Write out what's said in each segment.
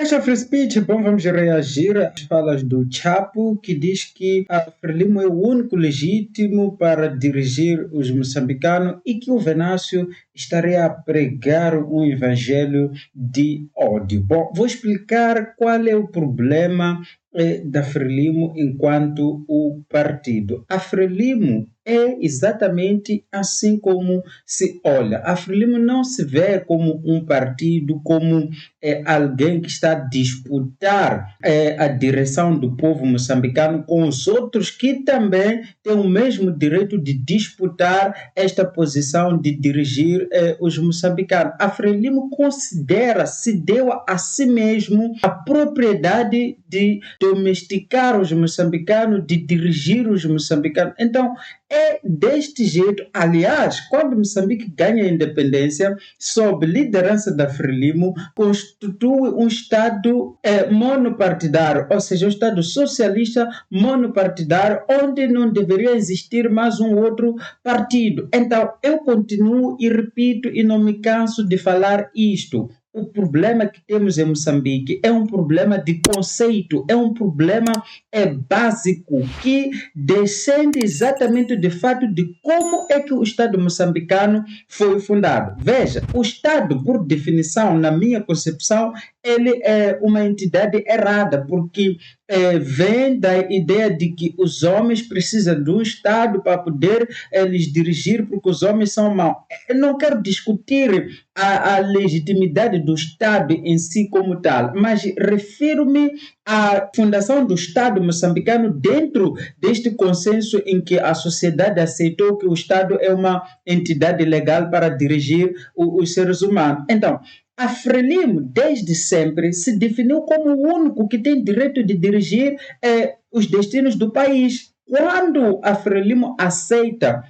Esta free speech, bom, vamos reagir às falas do Chapo, que diz que a Frelimo é o único legítimo para dirigir os moçambicanos e que o Venâncio estaria a pregar um evangelho de ódio. Bom, vou explicar qual é o problema da Frelimo enquanto o partido. A Frelimo é exatamente assim como se olha. A Frelimo não se vê como um partido, como alguém que está a disputar a direção do povo moçambicano com os outros que também têm o mesmo direito de disputar esta posição de dirigir os moçambicanos. A Frelimo considera, se deu a si mesmo a propriedade de domesticar os moçambicanos, de dirigir os moçambicanos. Então, é deste jeito. Aliás, quando Moçambique ganha a independência, sob liderança da Frelimo, constitui um Estado monopartidário, ou seja, um Estado socialista monopartidário, onde não deveria existir mais um outro partido. Então, eu continuo e repito e não me canso de falar isto. O problema que temos em Moçambique é um problema de conceito, é um problema básico que descende exatamente de fato de como é que o Estado moçambicano foi fundado. Veja, o Estado, por definição, na minha concepção, ele é uma entidade errada, porque vem da ideia de que os homens precisam de um Estado para poder lhes dirigir, porque os homens são maus. Eu não quero discutir a legitimidade do Estado em si como tal, mas refiro-me à fundação do Estado moçambicano dentro deste consenso em que a sociedade aceitou que o Estado é uma entidade legal para dirigir os seres humanos. Então, a Frelimo, desde sempre, se definiu como o único que tem direito de dirigir os destinos do país. Quando a Frelimo aceita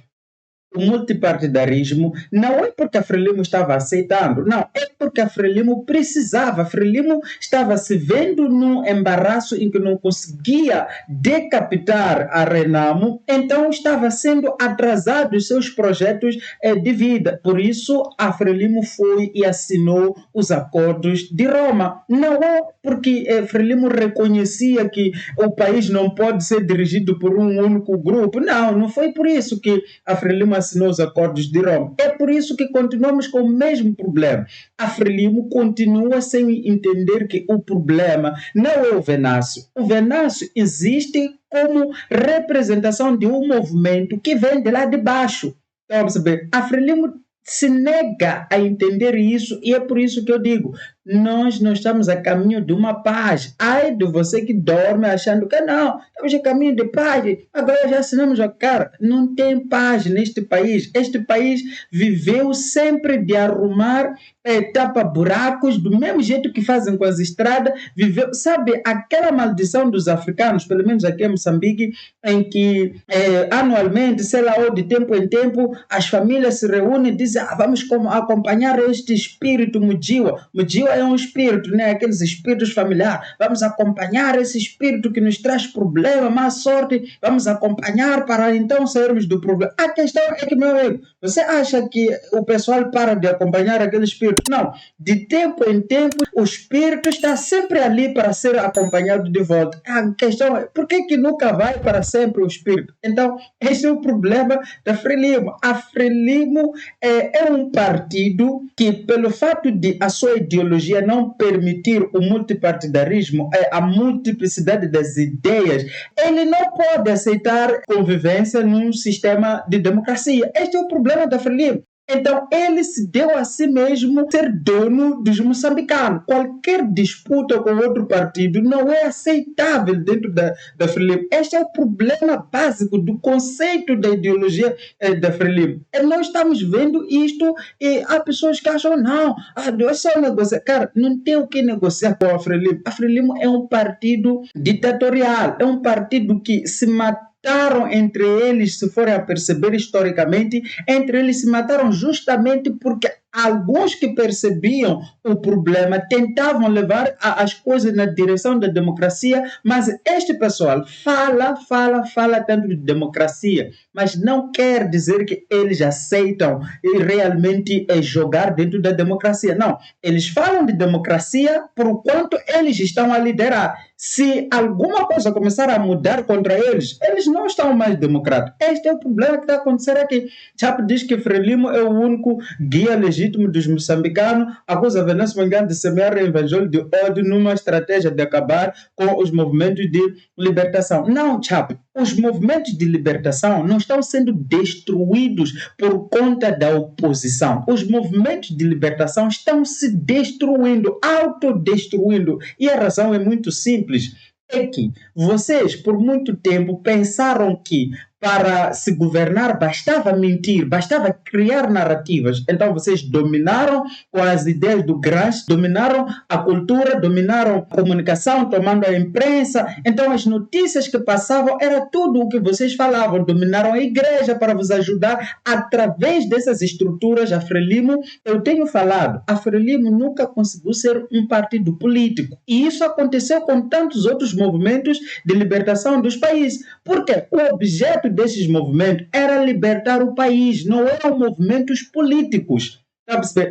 o multipartidarismo, não é porque a Frelimo estava aceitando, não, é porque a Frelimo precisava. A Frelimo estava se vendo num embaraço em que não conseguia decapitar a Renamo, então estava sendo atrasado os seus projetos de vida. Por isso, a Frelimo foi e assinou os acordos de Roma. Não é porque a Frelimo reconhecia que o país não pode ser dirigido por um único grupo. Não, não foi por isso que a Frelimo assinou os acordos de Roma. É por isso que continuamos com o mesmo problema. A Frelimo continua sem entender que o problema não é o Venâncio. O Venâncio existe como representação de um movimento que vem de lá de baixo. Então, vamos saber, a Frelimo se nega a entender isso e é por isso que eu digo, nós não estamos a caminho de uma paz. Ai de você que dorme achando que não, estamos a caminho de paz, agora já assinamos a cara. Não tem paz neste país. Este país viveu sempre de arrumar tapa-buracos, do mesmo jeito que fazem com as estradas, viveu, sabe, aquela maldição dos africanos, pelo menos aqui em Moçambique, em que anualmente, sei lá, ou de tempo em tempo, as famílias se reúnem e dizem, vamos acompanhar este espírito Mujiwa. Mujiwa é um espírito, né? Aqueles espíritos familiares. Vamos acompanhar esse espírito que nos traz problema, má sorte, vamos acompanhar para então sairmos do problema. A questão é que, meu amigo, você acha que o pessoal para de acompanhar aquele espírito? Não. De tempo em tempo, o espírito está sempre ali para ser acompanhado de volta. A questão é, por que nunca vai para sempre o espírito? Então, esse é o problema da Frelimo. A Frelimo é um partido que, pelo fato de a sua ideologia não permitir o multipartidarismo, a multiplicidade das ideias, ele não pode aceitar convivência num sistema de democracia. Este é o problema da Frelimo. Então, ele se deu a si mesmo ser dono dos moçambicanos. Qualquer disputa com outro partido não é aceitável dentro da Frelimo. Este é o problema básico do conceito da ideologia da Frelimo. Nós estamos vendo isto e há pessoas que acham, não, é só negociar. Cara, não tem o que negociar com a Frelimo. A Frelimo é um partido ditatorial, é um partido que se mataram entre eles, se forem a perceber historicamente, entre eles se mataram justamente porque alguns que percebiam o problema tentavam levar as coisas na direção da democracia, mas este pessoal fala tanto de democracia, mas não quer dizer que eles aceitam e realmente jogar dentro da democracia. Não, eles falam de democracia por quanto eles estão a liderar. Se alguma coisa começar a mudar contra eles, eles não estão mais democráticos. Este é o problema que está acontecendo aqui. Chapo diz que Frelimo é o único guia legítimo dos moçambicanos, acusa Venâncio Mondlane de semear o evangelho de ódio numa estratégia de acabar com os movimentos de libertação. Não, Chapo, os movimentos de libertação não estão sendo destruídos por conta da oposição. Os movimentos de libertação estão se destruindo, autodestruindo. E a razão é muito simples. É que vocês, por muito tempo, pensaram que para se governar bastava mentir, bastava criar narrativas. Então vocês dominaram com as ideias do Gramsci, dominaram a cultura, dominaram a comunicação, tomando a imprensa. Então as notícias que passavam era tudo o que vocês falavam. Dominaram a igreja para vos ajudar através dessas estruturas. A Frelimo, eu tenho falado, a Frelimo nunca conseguiu ser um partido político. E isso aconteceu com tantos outros movimentos de libertação dos países. Porque o objeto desses movimentos era libertar o país, não eram movimentos políticos.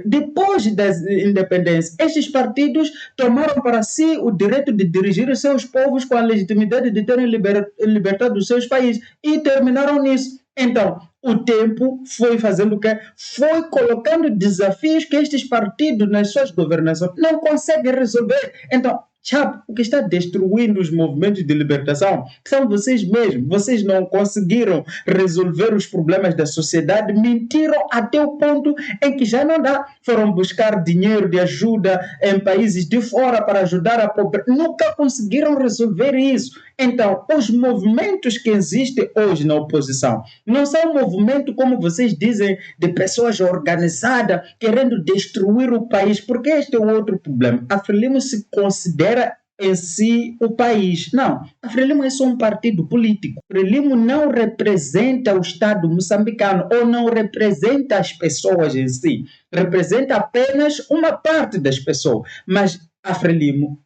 Depois da independência, estes partidos tomaram para si o direito de dirigir os seus povos com a legitimidade de terem libertado os seus países e terminaram nisso. Então, o tempo foi fazendo o quê? Foi colocando desafios que estes partidos nas suas governações não conseguem resolver. Então, Chapo, o que está destruindo os movimentos de libertação são vocês mesmos. Vocês não conseguiram resolver os problemas da sociedade, mentiram até o ponto em que já não dá. Foram buscar dinheiro de ajuda em países de fora para ajudar a pobreza. Nunca conseguiram resolver isso. Então, os movimentos que existem hoje na oposição não são movimentos, como vocês dizem, de pessoas organizadas querendo destruir o país, porque este é o outro problema. A Frelimo se considera em si o país. Não, a Frelimo é só um partido político. A Frelimo não representa o Estado moçambicano ou não representa as pessoas em si. Representa apenas uma parte das pessoas. Mas a Frelimo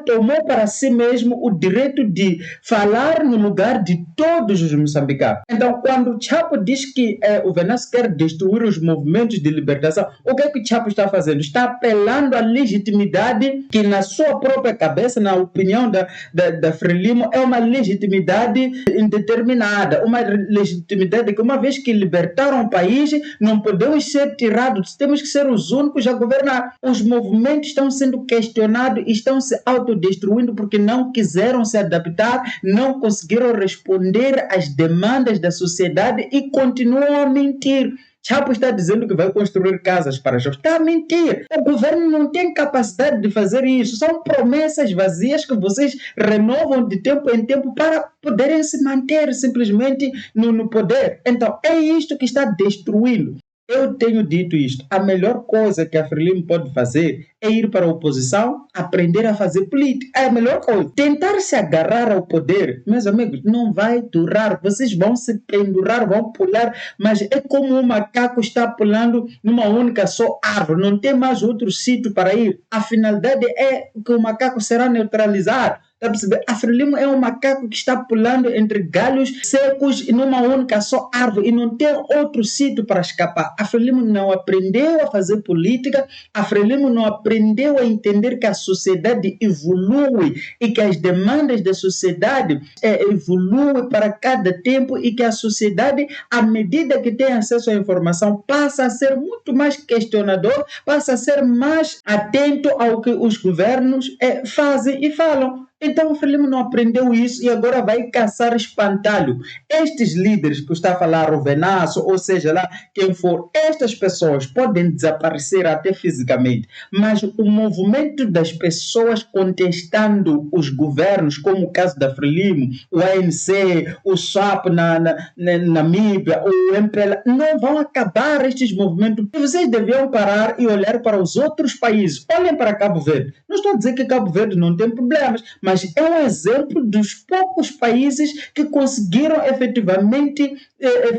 tomou para si mesmo o direito de falar no lugar de todos os moçambicanos. Então, quando o Chapo diz que o Venâncio quer destruir os movimentos de libertação, o que é que o Chapo está fazendo? Está apelando à legitimidade que, na sua própria cabeça, na opinião da Frelimo, é uma legitimidade indeterminada, uma legitimidade que, uma vez que libertaram o país, não podemos ser tirados, temos que ser os únicos a governar. Os movimentos estão sendo questionados, estão se autodestruindo porque não quiseram se adaptar, não conseguiram responder às demandas da sociedade e continuam a mentir. Chapo está dizendo que vai construir casas para jovens. Está a mentir. O governo não tem capacidade de fazer isso. São promessas vazias que vocês renovam de tempo em tempo para poderem se manter simplesmente no poder. Então, é isto que está destruindo. Eu tenho dito isto. A melhor coisa que a Frelimo pode fazer é ir para a oposição, aprender a fazer política. É a melhor coisa. Tentar se agarrar ao poder, meus amigos, não vai durar. Vocês vão se pendurar, vão pular, mas é como um macaco está pulando numa única só árvore. Não tem mais outro sítio para ir. A finalidade é que o macaco será neutralizado. A Frelimo é um macaco que está pulando entre galhos secos e numa única só árvore e não tem outro sítio para escapar. A Frelimo não aprendeu a fazer política, a Frelimo não aprendeu a entender que a sociedade evolui e que as demandas da sociedade evoluem para cada tempo e que a sociedade, à medida que tem acesso à informação, passa a ser muito mais questionador, passa a ser mais atento ao que os governos fazem e falam. Então o Frelimo não aprendeu isso e agora vai caçar espantalho. Estes líderes que está a falar, o Venâncio, ou seja lá quem for, estas pessoas podem desaparecer até fisicamente, mas o movimento das pessoas contestando os governos, como o caso da Frelimo, o ANC, o SWAP na Namíbia, o MPLA, não vão acabar estes movimentos. E vocês deviam parar e olhar para os outros países. Olhem para Cabo Verde. Não estou a dizer que Cabo Verde não tem problemas, mas é um exemplo dos poucos países que conseguiram efetivamente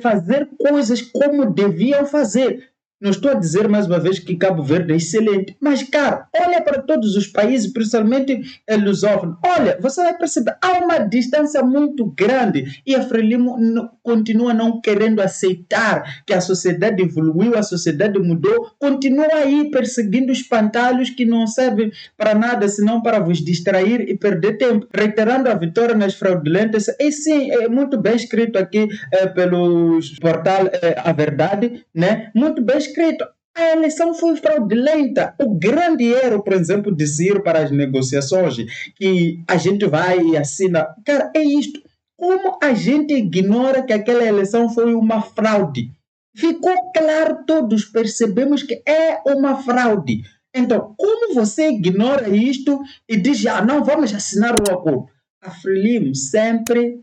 fazer coisas como deviam fazer. Não estou a dizer mais uma vez que Cabo Verde é excelente, mas, cara, olha para todos os países, principalmente lusófonos. Olha, você vai perceber, há uma distância muito grande e a Frelimo continua não querendo aceitar que a sociedade evoluiu, a sociedade mudou, continua aí perseguindo espantalhos que não servem para nada, senão para vos distrair e perder tempo. Reiterando a vitória nas fraudulentas, e sim, é muito bem escrito aqui pelo portal A Verdade, né? Muito bem escrito. A eleição foi fraudulenta. O grande erro, por exemplo, de se ir para as negociações, que a gente vai e assina. Cara, é isto. Como a gente ignora que aquela eleição foi uma fraude? Ficou claro, todos percebemos que é uma fraude. Então, como você ignora isto e diz, não, vamos assinar o acordo? A Frelimo sempre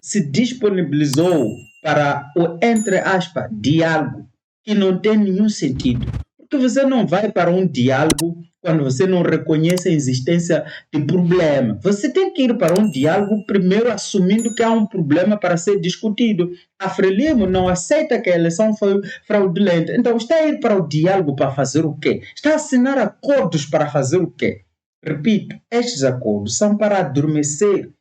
se disponibilizou para o, entre aspas, diálogo, que não tem nenhum sentido. Porque você não vai para um diálogo quando você não reconhece a existência de problema. Você tem que ir para um diálogo primeiro assumindo que há um problema para ser discutido. A Frelimo não aceita que a eleição foi fraudulenta. Então está a ir para o diálogo para fazer o quê? Está a assinar acordos para fazer o quê? Repito, estes acordos são para adormecer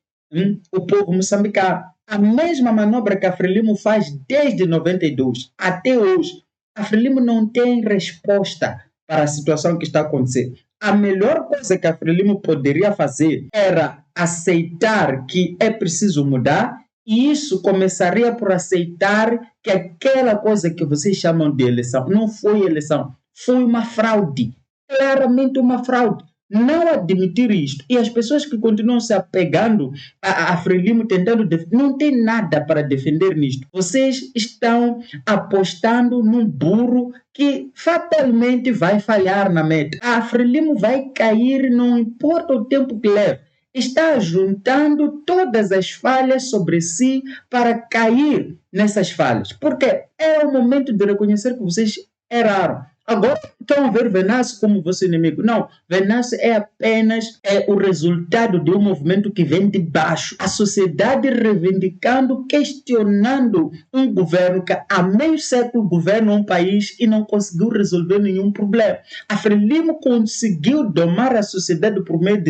o povo moçambicano. A mesma manobra que a Frelimo faz desde 92 até hoje. A Frelimo não tem resposta para a situação que está acontecendo. A melhor coisa que a Frelimo poderia fazer era aceitar que é preciso mudar, e isso começaria por aceitar que aquela coisa que vocês chamam de eleição não foi eleição, foi uma fraude. Claramente uma fraude. Não admitir isto. E as pessoas que continuam se apegando a Frelimo tentando não tem nada para defender nisto. Vocês estão apostando num burro que fatalmente vai falhar na meta. A Frelimo vai cair, não importa o tempo que leve. Está juntando todas as falhas sobre si para cair nessas falhas. Porque é o momento de reconhecer que vocês erraram. Agora estão a ver Venâncio como vosso inimigo. Não, Venâncio é apenas o resultado de um movimento que vem de baixo. A sociedade reivindicando, questionando um governo que há meio século governa um país e não conseguiu resolver nenhum problema. A Frelimo conseguiu domar a sociedade por meio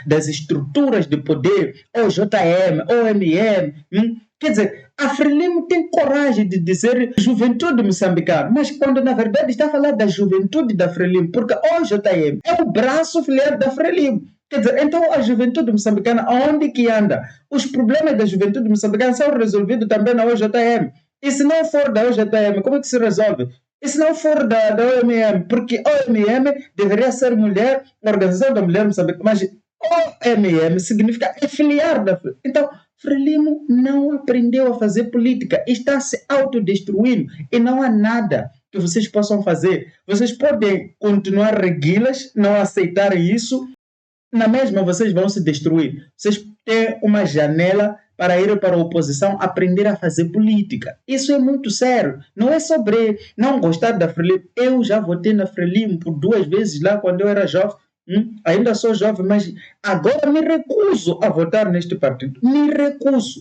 das estruturas de poder, ou JM, ou MM. Quer dizer, a Frelimo tem coragem de dizer juventude moçambicana, mas quando na verdade está a falar da juventude da Frelimo, porque o JM é o braço filial da Frelimo. Quer dizer, então a juventude moçambicana, aonde que anda? Os problemas da juventude moçambicana são resolvidos também na OJM. E se não for da OJM, como é que se resolve? E se não for da OMM? Porque OMM deveria ser mulher, a Organização da Mulher Moçambicana, mas OMM significa filiar da Frelimo. Então, Frelimo não aprendeu a fazer política, está se autodestruindo e não há nada que vocês possam fazer. Vocês podem continuar reguilas, não aceitarem isso, na mesma vocês vão se destruir. Vocês têm uma janela para ir para a oposição aprender a fazer política. Isso é muito sério. Não é sobre não gostar da Frelimo. Eu já votei na Frelimo por 2 vezes lá quando eu era jovem. Ainda sou jovem, mas agora me recuso a votar neste partido. Me recuso.